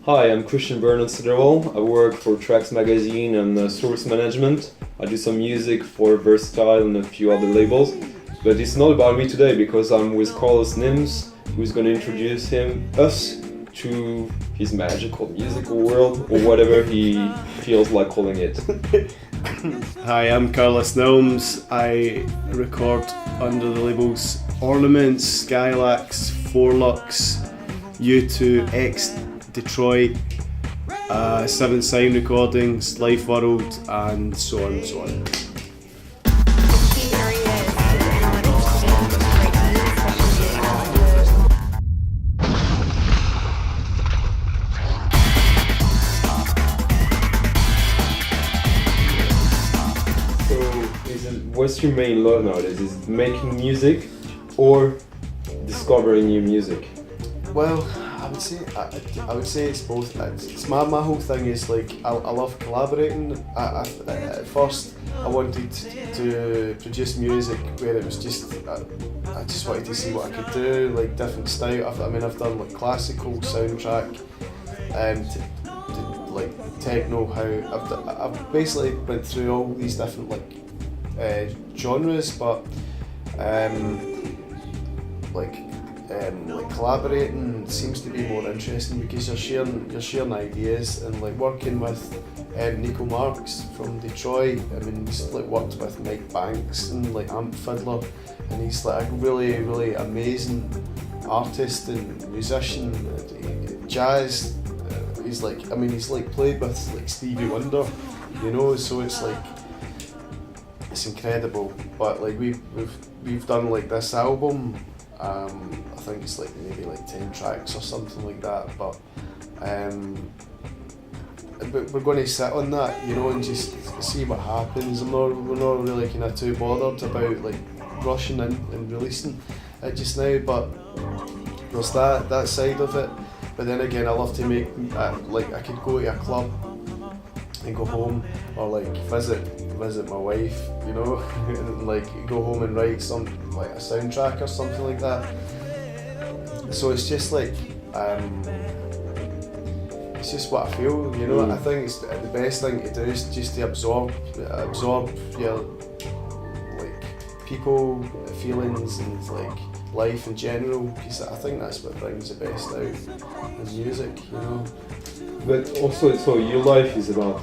Hi, I'm Christian Bernard Sederwall. I work for Tracks Magazine and Source Management. I do some music for Versatile and a few other labels. But it's not about me today because I'm with Carlos Nilmmns, who's going to introduce us to his magical musical world, or whatever he feels like calling it. Hi, I'm Carlos Nilmmns. I record under the labels Ornaments, Skylax, Forlux, U2, X Detroit, Seventh Sign Recordings, Life World, and so on and so on. What's your main love nowadays? Is it making music or discovering new music? Well, I would say it's both. It's my whole thing is like I love collaborating. At first I wanted to produce music where it was just I just wanted to see what I could do, like different style. I've done like classical soundtrack and like techno. I've basically went through all these different genres, but collaborating seems to be more interesting because you're sharing ideas, and like working with Nico Marks from Detroit. He's like worked with Mike Banks and like Amp Fiddler, and he's like a really, really amazing artist and musician, jazz. He's played with like Stevie Wonder, so it's like it's incredible. But like we've done like this album. I think it's like maybe like 10 tracks or something like that, but we're going to sit on that, and just see what happens. We're not really kind of too bothered about like rushing in and releasing it just now, but there's that side of it. But then again, I love to make I could go to a club and go home, or like visit my wife, and like go home and write some like a soundtrack or something like that. So it's just like it's just what I feel, I think it's the best thing to do is just to absorb your like people, feelings, and like life in general, because I think that's what brings the best out in music, But also, so your life is about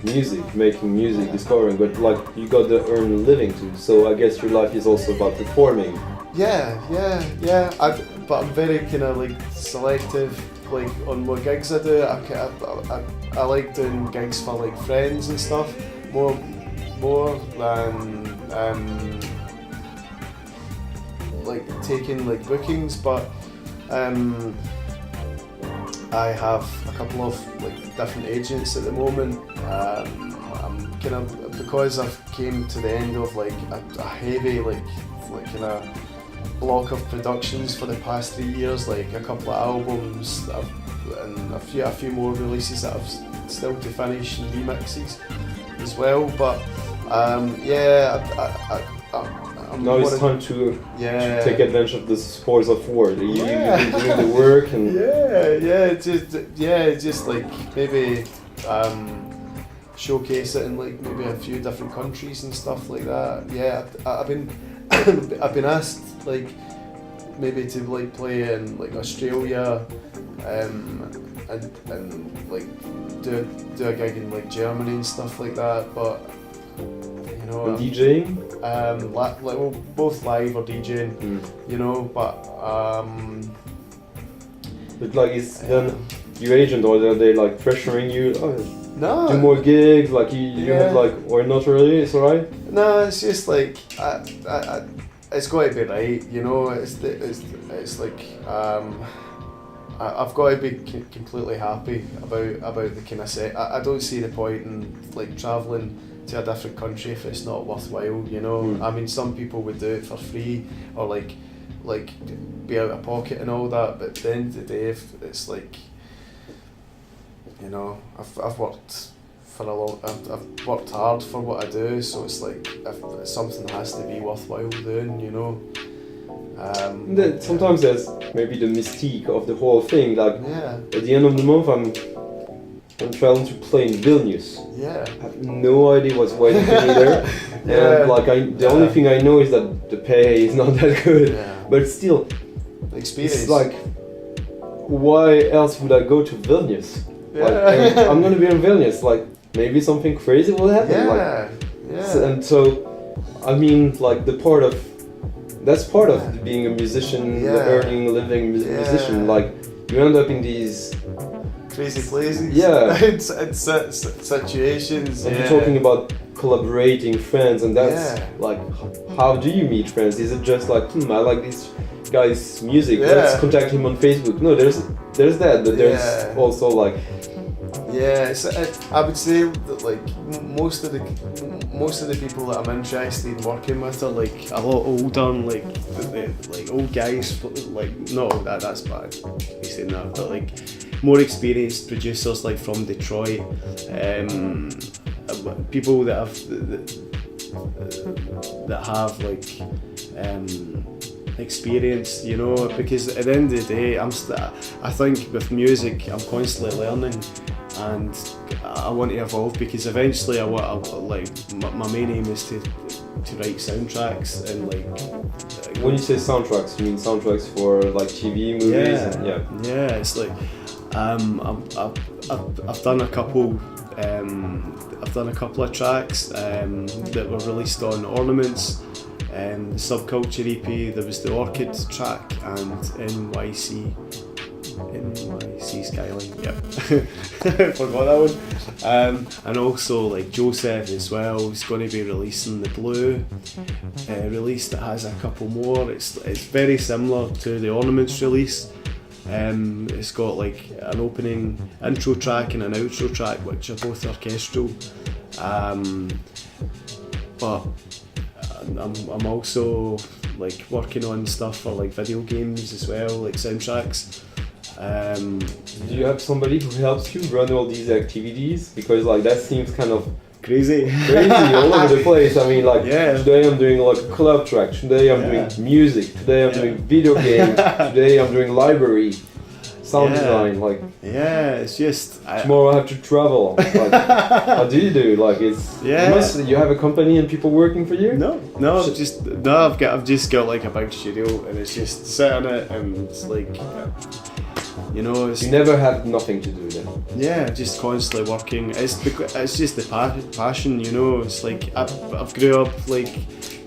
music, making music, discovering, but like you got to earn a living too, so I guess your life is also about performing. Yeah. But I'm very kind of like selective, like on what gigs I do. I like doing gigs for like friends and stuff more than like taking like bookings. But I have a couple of like different agents at the moment. I'm kind of, because I've came to the end of like a heavy like kind of block of productions for the past 3 years, like a couple of albums and a few more releases that I've still to finish, and remixes as well. But now it's time to take advantage of the spoils of war. You've been doing the work and just like maybe showcase it in like maybe a few different countries and stuff like that. Yeah, I've been I've been asked like maybe to like play in like Australia, and like do a gig in like Germany and stuff like that. But DJing? Both live or DJing, But like, is then your agent, or are they like pressuring you? No. Do more gigs, like you have like, or not really? It's alright. No, it's just like it's got to be right, It's like I've got to be completely happy about the kind of set. I don't see the point in like travelling to a different country if it's not worthwhile, Some people would do it for free, or like be out of pocket and all that, but at the end of the day, if it's like, I've worked I've worked hard for what I do, so it's like if something has to be worthwhile doing, Sometimes there's maybe the mystique of the whole thing. Like Yeah. at the end of the month, I'm traveling to play in Vilnius. Yeah. I have no idea what's waiting for me there. Yeah. And like the only thing I know is that the pay is not that good. Yeah. But still, Experience. it's like, why else would I go to Vilnius? Like, Yeah. I'm gonna be in Vilnius. Like maybe something crazy will happen. Like, Yeah. Yeah. and so, I mean, like that's part of being a musician, Yeah. earning a living musician. Yeah. Like you end up in these. Crazy places. Yeah. it's situations. And Yeah. you're talking about collaborating friends, and that's Yeah. like, how do you meet friends? Is it just like, I like this guy's music, Yeah. let's contact him on Facebook? No, there's that, but there's Yeah. also like, Yeah, I would say that like most of the people that I'm interested in working with are like a lot older, and like like old guys. Like no, that's bad. You saying that, but like more experienced producers like from Detroit, people that have like experience, you know, because at the end of the day, I think with music I'm constantly learning, and I want to evolve, because eventually my main aim is to write soundtracks, and like when you say soundtracks, you mean soundtracks for like TV, movies? Yeah, And, yeah, it's like I've done a couple. I've done a couple of tracks that were released on Ornaments, the Subculture EP. There was the Orchid track and NYC Skyline. Yep, forgot that one. And also like Joseph as well. He's going to be releasing the Blue release that has a couple more. It's very similar to the Ornaments release. It's got like an opening intro track and an outro track, which are both orchestral. But I'm also like working on stuff for like video games as well, like soundtracks. Do you have somebody who helps you run all these activities? Because like that seems kind of Crazy all over the place. I mean, like Yeah. today I'm doing like a club track, today I'm doing music, today I'm doing video games, today I'm doing library, sound design. Like it's just tomorrow I have to travel. Like, how do you do? Like you have a company and people working for you? I've just got like a big studio, and it's just sit in it, and it's like, you know, it's You never had nothing to do then. just constantly working. It's just the passion, you know. It's like I've grew up like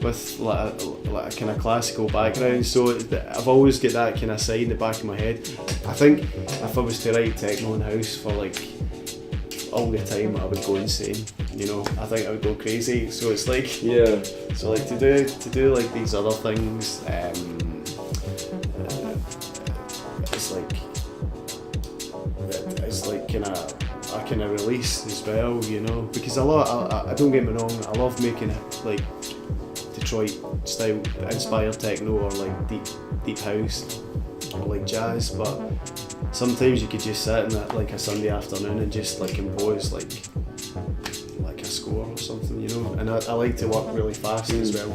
with like a kind of classical background, so I've always got that kind of side in the back of my head. I think if I was to write techno and house for like all the time, I would go insane. You know, I think I would go crazy. So it's like So like to do like these other things, it's like kind of release as well, you know, because I don't get me wrong, I love making like Detroit style inspired techno or like deep house or like jazz, but sometimes you could just sit in like a Sunday afternoon and just like compose like a score or something, you know, and I like to work really fast as well.